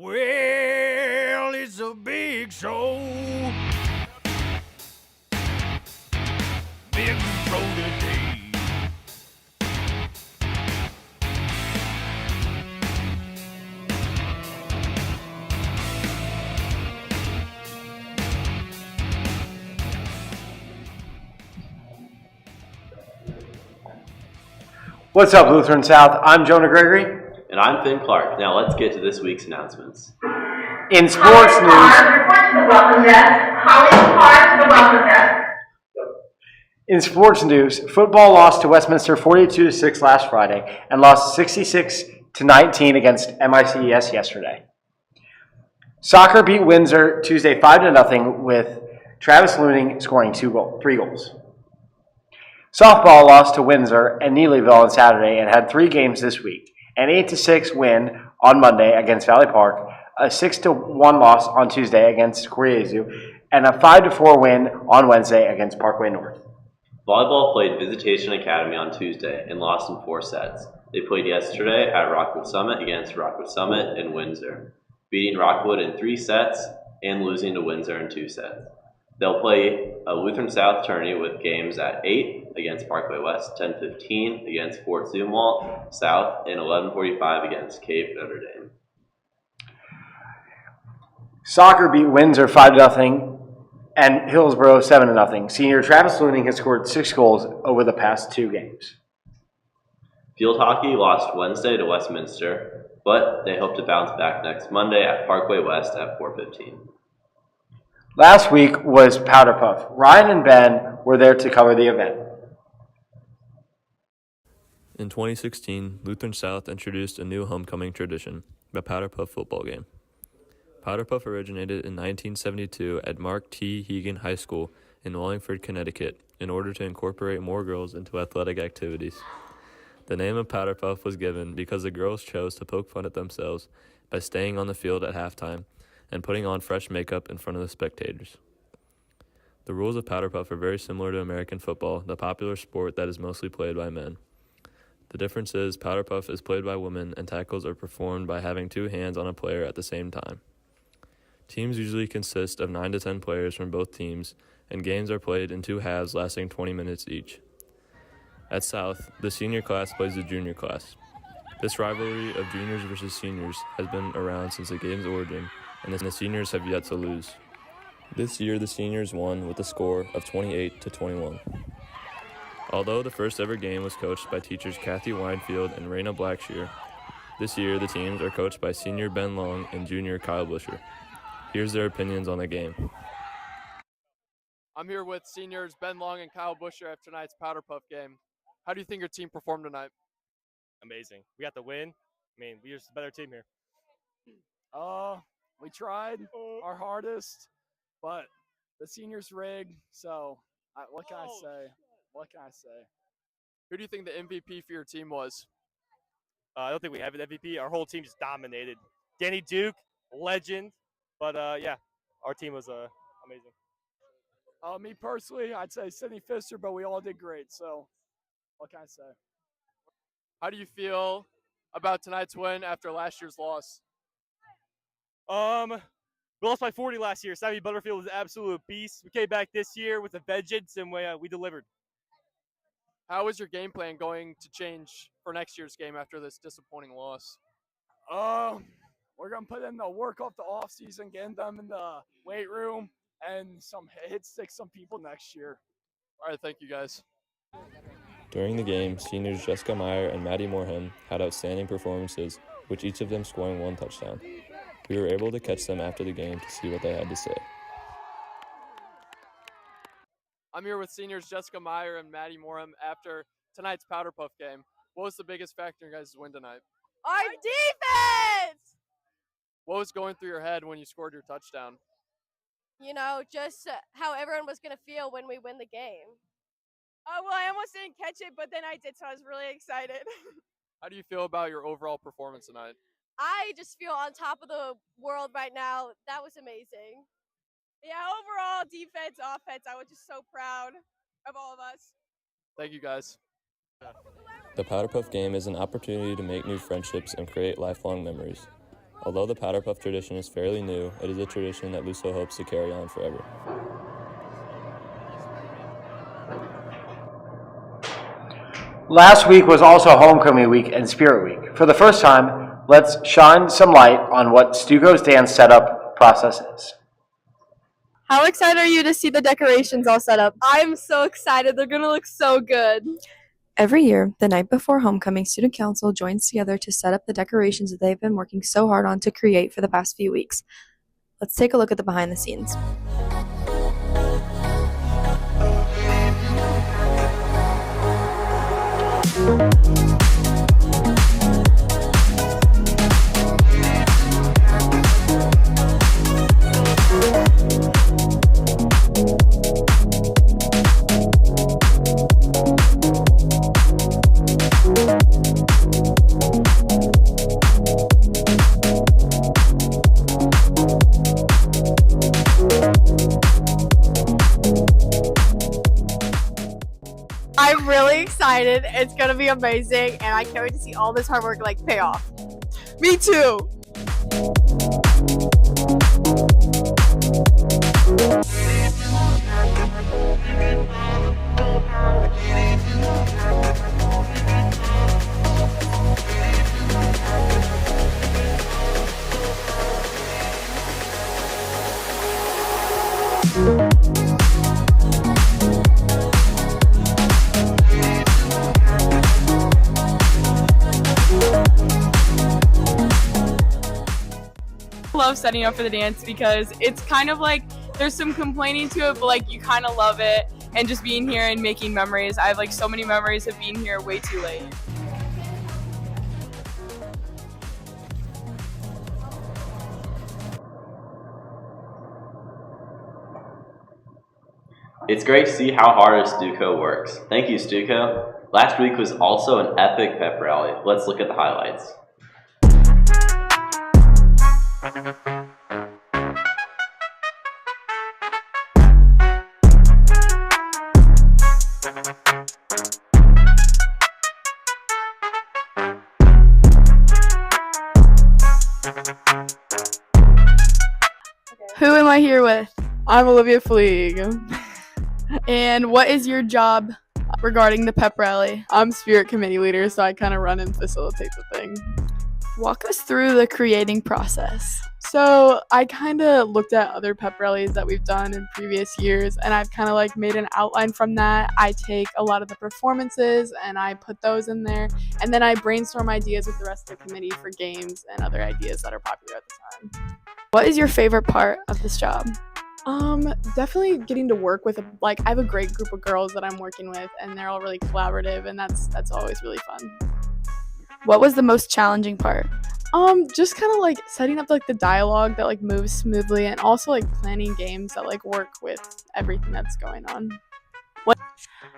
Well, it's a big show. Big show today. What's up, Lutheran South? I'm Jonah Gregory. And I'm Finn Clark. Now let's get to this week's announcements. In sports news, football lost to Westminster 42-6 last Friday and lost 66-19 against MICES yesterday. Soccer beat Windsor Tuesday 5-0 with Travis Looning scoring 3 goals. Softball lost to Windsor and Neelyville on Saturday and had 3 games this week. An 8-6 win on Monday against Valley Park, a 6-1 loss on Tuesday against Koriezu, and a 5-4 win on Wednesday against Parkway North. Volleyball played Visitation Academy on Tuesday and lost in 4 sets. They played yesterday at Rockwood Summit against Rockwood Summit in Windsor, beating Rockwood in 3 sets and losing to Windsor in 2 sets. They'll play a Lutheran South tourney with games at 8 against Parkway West, 10:15 against Fort Zumwalt South, and 11:45 against Cape Notre Dame. Soccer beat Windsor 5-0 and Hillsborough 7-0. Senior Travis Looning has scored 6 goals over the past 2 games. Field hockey lost Wednesday to Westminster, but they hope to bounce back next Monday at Parkway West at 4:15. Last week was Powder Puff. Ryan and Ben were there to cover the event. In 2016, Lutheran South introduced a new homecoming tradition, the Powder Puff football game. Powder Puff originated in 1972 at Mark T. Hegan High School in Wallingford, Connecticut, in order to incorporate more girls into athletic activities. The name of Powder Puff was given because the girls chose to poke fun at themselves by staying on the field at halftime and putting on fresh makeup in front of the spectators. The rules of Powder Puff are very similar to American football, the popular sport that is mostly played by men. The difference is Powder Puff is played by women and tackles are performed by having 2 hands on a player at the same time. Teams usually consist of 9 to 10 players from both teams, and games are played in 2 halves lasting 20 minutes each. At South, the senior class plays the junior class. This rivalry of juniors versus seniors has been around since the game's origin, and the seniors have yet to lose. This year, the seniors won with a score of 28-21. Although the first ever game was coached by teachers Kathy Winefield and Raina Blackshear, this year the teams are coached by senior Ben Long and junior Kyle Busher. Here's their opinions on the game. I'm here with seniors Ben Long and Kyle Busher after tonight's Powder Puff game. How do you think your team performed tonight? Amazing. We got the win. I mean, we're just a better team here. We tried our hardest, but the seniors rigged, so what can I say? What can I say? Who do you think the MVP for your team was? I don't think we have an MVP. Our whole team just dominated. Danny Duke, legend. But, yeah, our team was amazing. Me personally, I'd say Sidney Pfister, but we all did great, so what can I say? How do you feel about tonight's win after last year's loss? We lost by 40 last year. Sammy Butterfield was an absolute beast. We came back this year with a vengeance, and we delivered. How is your game plan going to change for next year's game after this disappointing loss? We're going to put in the work off the offseason, getting them in the weight room, and hit stick some people next year. All right, thank you, guys. During the game, seniors Jessica Meyer and Maddie Moreham had outstanding performances, with each of them scoring 1 touchdown. We were able to catch them after the game to see what they had to say. I'm here with seniors Jessica Meyer and Maddie Moreham after tonight's Powder Puff game. What was the biggest factor in your guys' win tonight? Our defense! What was going through your head when you scored your touchdown? You know, just how everyone was going to feel when we win the game. Well, I almost didn't catch it, but then I did, so I was really excited. How do you feel about your overall performance tonight? I just feel on top of the world right now. That was amazing. Yeah, overall, defense, offense, I was just so proud of all of us. Thank you, guys. The Powder Puff game is an opportunity to make new friendships and create lifelong memories. Although the Powder Puff tradition is fairly new, it is a tradition that LuSo hopes to carry on forever. Last week was also Homecoming Week and Spirit Week. For the first time, let's shine some light on what Stuco's dance setup process is. How excited are you to see the decorations all set up? I'm so excited. They're going to look so good. Every year, the night before homecoming, Student Council joins together to set up the decorations that they've been working so hard on to create for the past few weeks. Let's take a look at the behind the scenes. I'm really excited. It's going to be amazing, and I can't wait to see all this hard work pay off. Me too! Love setting up for the dance because it's kind of like there's some complaining to it, but you kind of love it, and just being here and making memories. I have so many memories of being here way too late. It's great to see how hard a Stuco works. Thank you, Stuco. Last week was also an epic pep rally. Let's look at the highlights. Who am I here with? I'm Olivia Fleeg. And what is your job regarding the pep rally? I'm spirit committee leader, so I kind of run and facilitate the thing. Walk us through the creating process. So I kind of looked at other pep rallies that we've done in previous years, and I've kind of made an outline from that. I take a lot of the performances and I put those in there, and then I brainstorm ideas with the rest of the committee for games and other ideas that are popular at the time. What is your favorite part of this job? Definitely getting to work with I have a great group of girls that I'm working with, and they're all really collaborative, and that's always really fun. What was the most challenging part? Just kind of setting up the dialogue that moves smoothly, and also planning games that work with everything that's going on.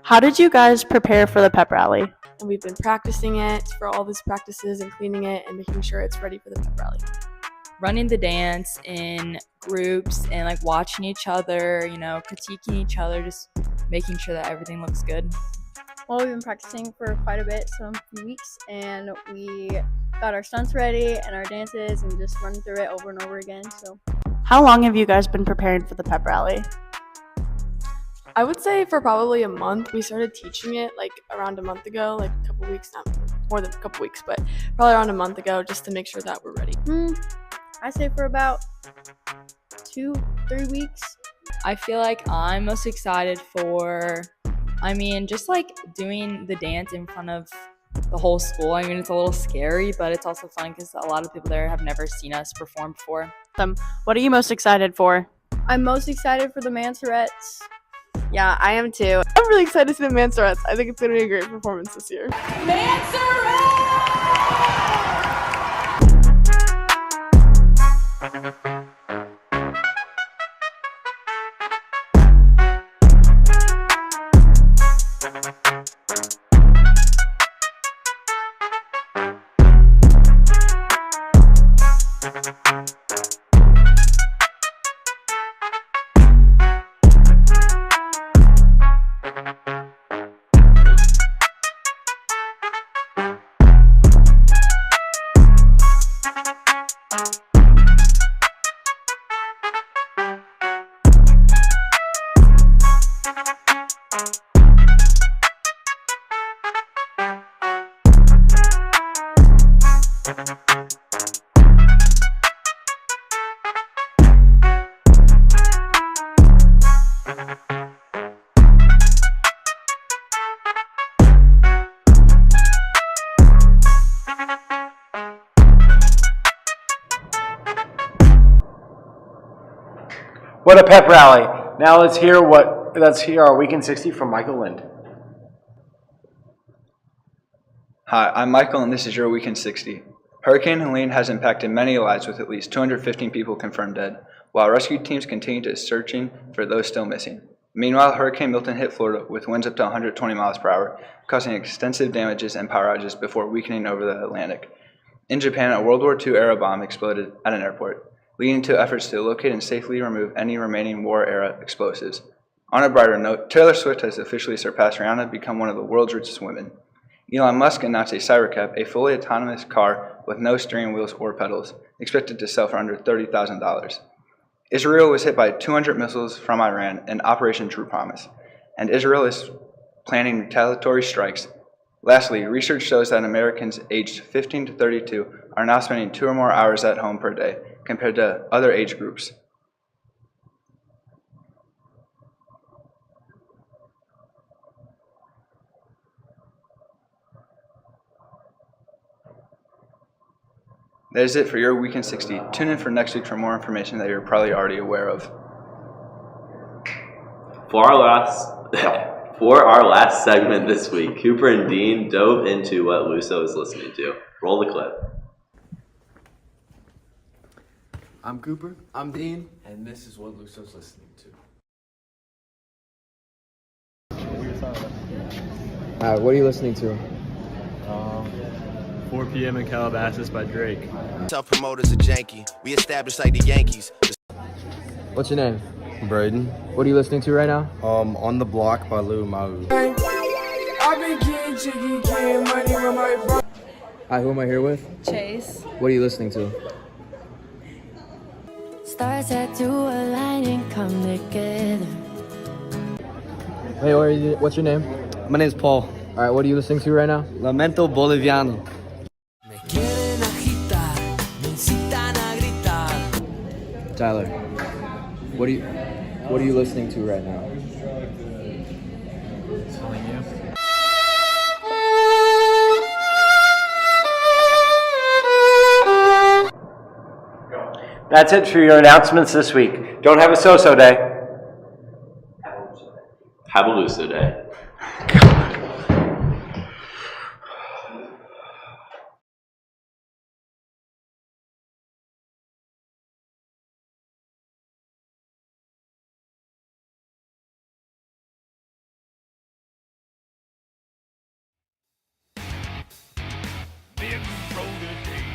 How did you guys prepare for the pep rally? And we've been practicing it for all these practices and cleaning it and making sure it's ready for the pep rally. Running the dance in groups and watching each other, critiquing each other, just making sure that everything looks good. Well, we've been practicing for quite a bit, some few weeks, and we got our stunts ready and our dances and just running through it over and over again. So, How long have you guys been preparing for the pep rally? I would say for probably a month. We started teaching it around a month ago, a couple weeks, not more than a couple weeks, but probably around a month ago, just to make sure that we're ready. I say for about 2-3 weeks. I feel like I'm most excited for, just doing the dance in front of the whole school. It's a little scary, but it's also fun because a lot of people there have never seen us perform before. What are you most excited for? I'm most excited for the Mansorettes. Yeah, I am too. I'm really excited to see the Mansorettes. I think it's going to be a great performance this year. What a pep rally. Now let's hear our Week in 60 from Michael Lind. Hi, I'm Michael, and this is your Week in 60. Hurricane Helene has impacted many lives with at least 215 people confirmed dead, while rescue teams continue to searching for those still missing. Meanwhile, Hurricane Milton hit Florida with winds up to 120 miles per hour, causing extensive damages and power outages before weakening over the Atlantic. In Japan, a World War II-era bomb exploded at an airport, leading to efforts to locate and safely remove any remaining war-era explosives. On a brighter note, Taylor Swift has officially surpassed Rihanna to become one of the world's richest women. Elon Musk announced a Cybercab, a fully autonomous car with no steering wheels or pedals, expected to sell for under $30,000. Israel was hit by 200 missiles from Iran in Operation True Promise, and Israel is planning retaliatory strikes. Lastly, research shows that Americans aged 15 to 32 are now spending 2 or more hours at home per day, compared to other age groups. That is it for your Week in 60. Tune in for next week for more information that you're probably already aware of. For our last segment this week, Cooper and Dean dove into what LuSo is listening to. Roll the clip. I'm Cooper. I'm Dean, and this is what LuSo's listening to. What are you listening to? 4 p.m. in Calabasas by Drake. Tough promoters are janky. We established like the Yankees. What's your name? Braden. What are you listening to right now? On the Block by Lou Mau. Hi, who am I here with? Chase. What are you listening to? Stars had to align and come together. Hey, what's your name? My name's Paul. All right, what are you listening to right now? Lamento Boliviano. Tyler, what are you listening to right now? That's it for your announcements this week. Don't have a so-so day. Have a LuSo day. Big Brother Day.